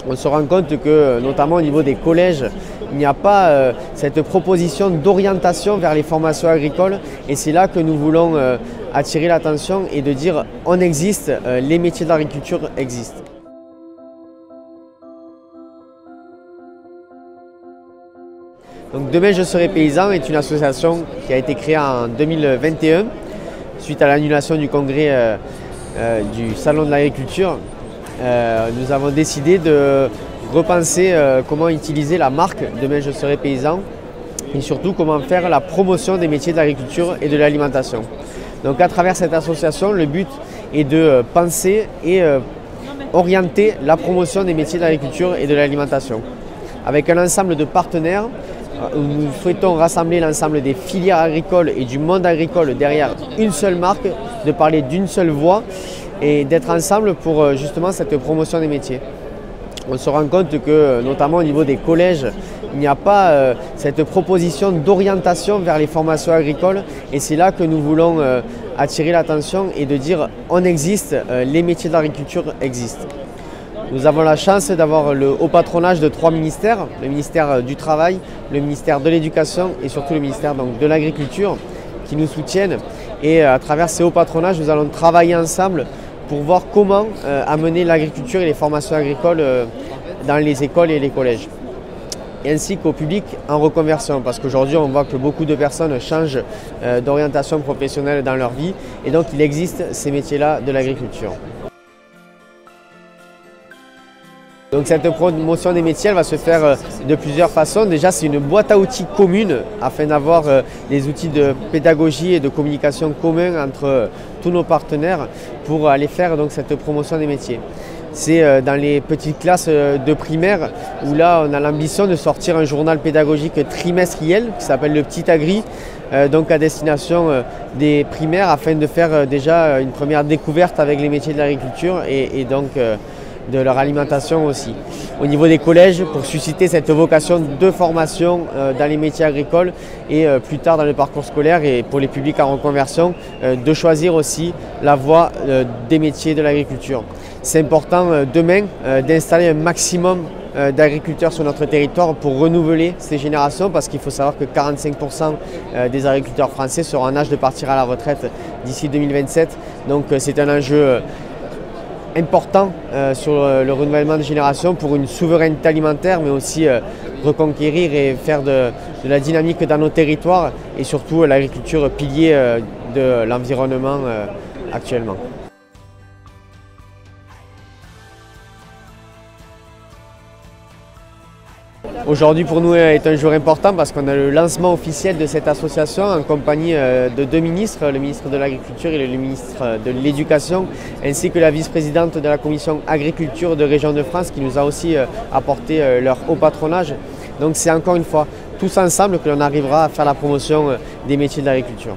On se rend compte que, notamment au niveau des collèges, il n'y a pas cette proposition d'orientation vers les formations agricoles, et c'est là que nous voulons attirer l'attention et de dire on existe, les métiers de l'agriculture existent. Donc Demain je serai paysan est une association qui a été créée en 2021 suite à l'annulation du congrès du Salon de l'agriculture. Nous avons décidé de repenser comment utiliser la marque Demain je serai paysan et surtout comment faire la promotion des métiers de l'agriculture et de l'alimentation. Donc à travers cette association, le but est de penser et orienter la promotion des métiers de l'agriculture et de l'alimentation. Avec un ensemble de partenaires, nous souhaitons rassembler l'ensemble des filières agricoles et du monde agricole derrière une seule marque, de parler d'une seule voix et d'être ensemble pour justement cette promotion des métiers. On se rend compte que, notamment au niveau des collèges, il n'y a pas cette proposition d'orientation vers les formations agricoles, et c'est là que nous voulons attirer l'attention et de dire on existe, les métiers de l'agriculture existent. Nous avons la chance d'avoir le haut patronage de 3 ministères, le ministère du Travail, le ministère de l'Éducation et surtout le ministère de l'Agriculture qui nous soutiennent. Et à travers ces hauts patronages, nous allons travailler ensemble pour voir comment amener l'agriculture et les formations agricoles dans les écoles et les collèges. Et ainsi qu'au public en reconversion, parce qu'aujourd'hui on voit que beaucoup de personnes changent d'orientation professionnelle dans leur vie, et donc il existe ces métiers-là de l'agriculture. Donc cette promotion des métiers elle va se faire de plusieurs façons. Déjà c'est une boîte à outils commune afin d'avoir des outils de pédagogie et de communication communs entre tous nos partenaires pour aller faire donc cette promotion des métiers. C'est dans les petites classes de primaire où là on a l'ambition de sortir un journal pédagogique trimestriel qui s'appelle le Petit Agri, donc à destination des primaires afin de faire déjà une première découverte avec les métiers de l'agriculture et donc de leur alimentation aussi. Au niveau des collèges, pour susciter cette vocation de formation dans les métiers agricoles et plus tard dans le parcours scolaire et pour les publics en reconversion, de choisir aussi la voie des métiers de l'agriculture. C'est important demain d'installer un maximum d'agriculteurs sur notre territoire pour renouveler ces générations, parce qu'il faut savoir que 45% des agriculteurs français seront en âge de partir à la retraite d'ici 2027. Donc c'est un enjeu important sur le renouvellement de génération pour une souveraineté alimentaire, mais aussi reconquérir et faire de la dynamique dans nos territoires et surtout l'agriculture pilier de l'environnement actuellement. Aujourd'hui pour nous est un jour important parce qu'on a le lancement officiel de cette association en compagnie de 2 ministres, le ministre de l'Agriculture et le ministre de l'Éducation, ainsi que la vice-présidente de la commission agriculture de Région de France qui nous a aussi apporté leur haut patronage. Donc c'est encore une fois tous ensemble que l'on arrivera à faire la promotion des métiers de l'agriculture.